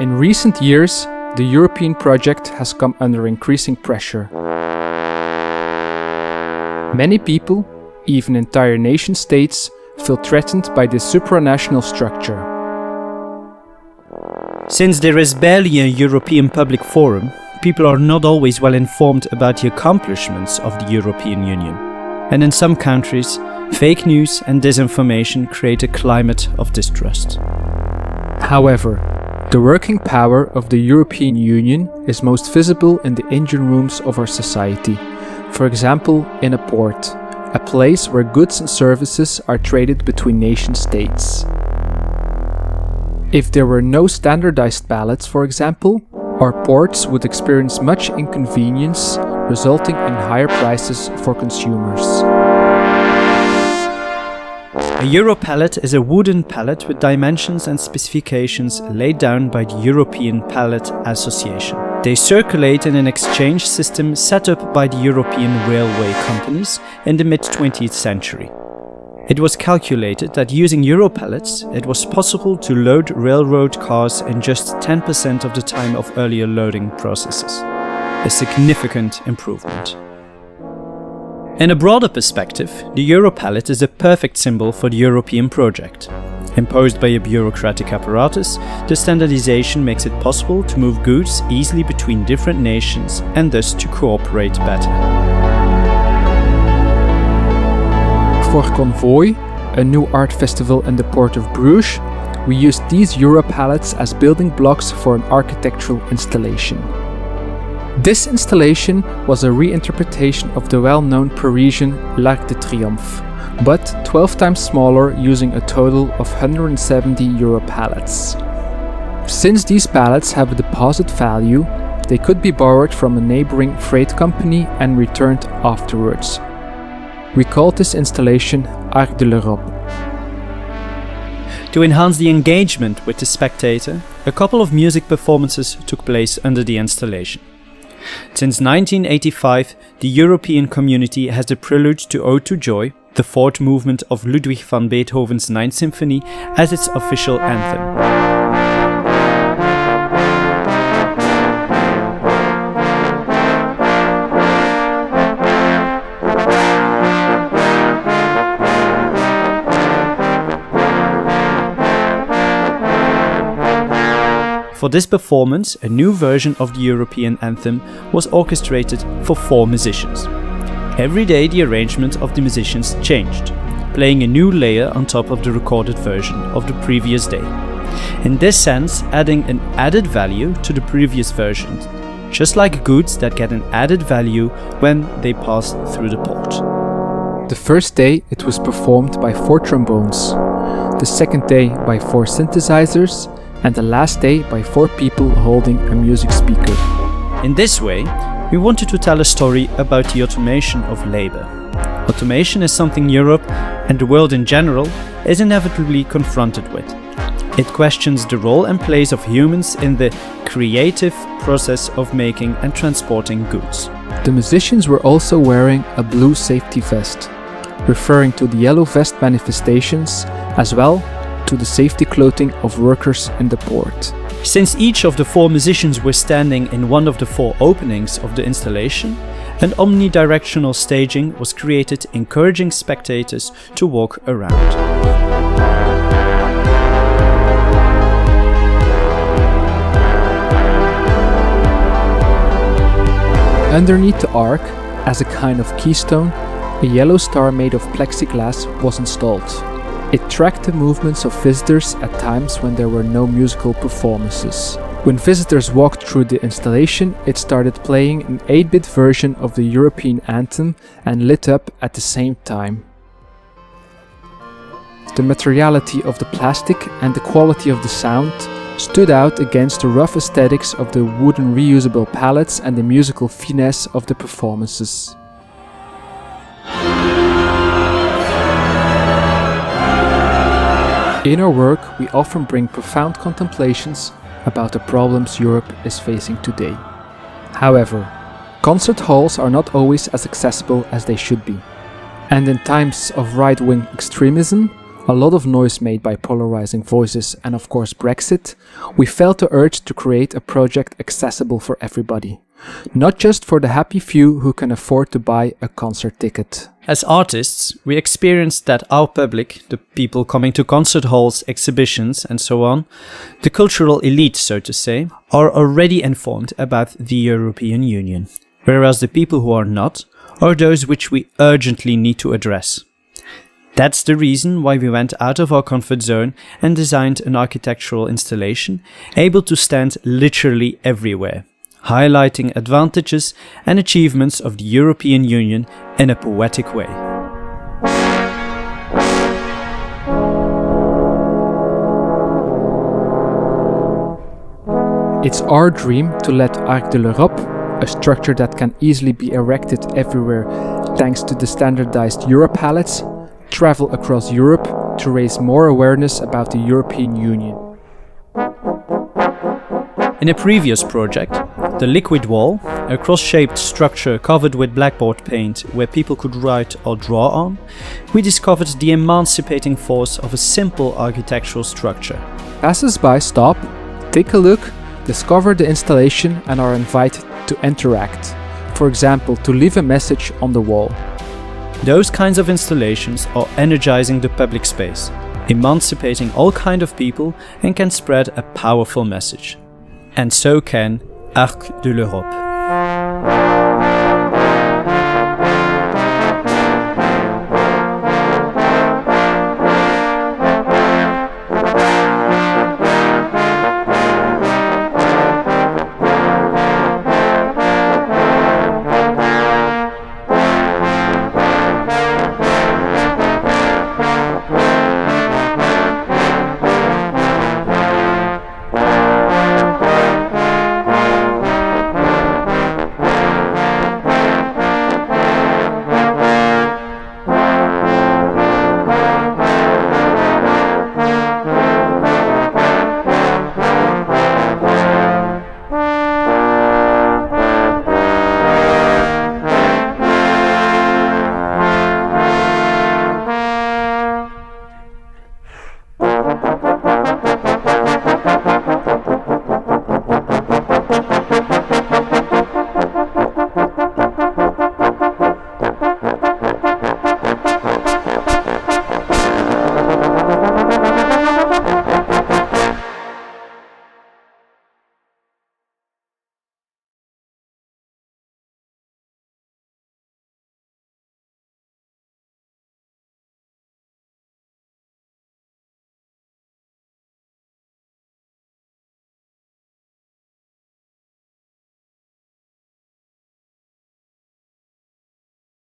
In recent years, the European project has come under increasing pressure. Many people, even entire nation-states, feel threatened by this supranational structure. Since there is barely a European public forum, people are not always well informed about the accomplishments of the European Union. And in some countries, fake news and disinformation create a climate of distrust. However, the working power of the European Union is most visible in the engine rooms of our society. For example, in a port, a place where goods and services are traded between nation-states. If there were no standardized ballots, for example, our ports would experience much inconvenience, resulting in higher prices for consumers. A Euro pallet is a wooden pallet with dimensions and specifications laid down by the European Pallet Association. They circulate in an exchange system set up by the European railway companies in the mid-20th century. It was calculated that using Euro pallets, it was possible to load railroad cars in just 10% of the time of earlier loading processes. A significant improvement. In a broader perspective, the Euro pallet is a perfect symbol for the European project. Imposed by a bureaucratic apparatus, the standardization makes it possible to move goods easily between different nations and thus to cooperate better. For KONVOOI, a new art festival in the port of Bruges, we used these Euro pallets as building blocks for an architectural installation. This installation was a reinterpretation of the well-known Parisian L'Arc de Triomphe, but 12 times smaller, using a total of 170 Euro pallets. Since these pallets have a deposit value, they could be borrowed from a neighboring freight company and returned afterwards. We called this installation Arc de l'Europe. To enhance the engagement with the spectator, a couple of music performances took place under the installation. Since 1985, the European community has the prelude to Ode to Joy, the fourth movement of Ludwig van Beethoven's Ninth Symphony, as its official anthem. For this performance, a new version of the European anthem was orchestrated for 4 musicians. Every day the arrangement of the musicians changed, playing a new layer on top of the recorded version of the previous day. In this sense, adding an added value to the previous version, just like goods that get an added value when they pass through the port. The first day it was performed by 4 trombones, the second day by 4 synthesizers, and the last day by 4 people holding a music speaker. In this way, we wanted to tell a story about the automation of labor. Automation is something Europe, and the world in general, is inevitably confronted with. It questions the role and place of humans in the creative process of making and transporting goods. The musicians were also wearing a blue safety vest, referring to the yellow vest manifestations, as well to the safety clothing of workers in the port. Since each of the 4 musicians were standing in one of the 4 openings of the installation, an omnidirectional staging was created, encouraging spectators to walk around. Underneath the arc, as a kind of keystone, a yellow star made of plexiglass was installed. It tracked the movements of visitors at times when there were no musical performances. When visitors walked through the installation, it started playing an 8-bit version of the European anthem and lit up at the same time. The materiality of the plastic and the quality of the sound stood out against the rough aesthetics of the wooden reusable pallets and the musical finesse of the performances. In our work, we often bring profound contemplations about the problems Europe is facing today. However, concert halls are not always as accessible as they should be. And in times of right-wing extremism, a lot of noise made by polarizing voices and of course Brexit, we felt the urge to create a project accessible for everybody, not just for the happy few who can afford to buy a concert ticket. As artists, we experienced that our public, the people coming to concert halls, exhibitions and so on, the cultural elite, so to say, are already informed about the European Union, whereas the people who are not are those which we urgently need to address. That's the reason why we went out of our comfort zone and designed an architectural installation able to stand literally everywhere, highlighting advantages and achievements of the European Union in a poetic way. It's our dream to let Arc de l'Europe, a structure that can easily be erected everywhere thanks to the standardized Euro pallets, travel across Europe to raise more awareness about the European Union. In a previous project, the liquid wall, a cross-shaped structure covered with blackboard paint where people could write or draw on, we discovered the emancipating force of a simple architectural structure. Passers-by stop, take a look, discover the installation and are invited to interact. For example, to leave a message on the wall. Those kinds of installations are energizing the public space, emancipating all kinds of people and can spread a powerful message. And so can Arc de l'Europe.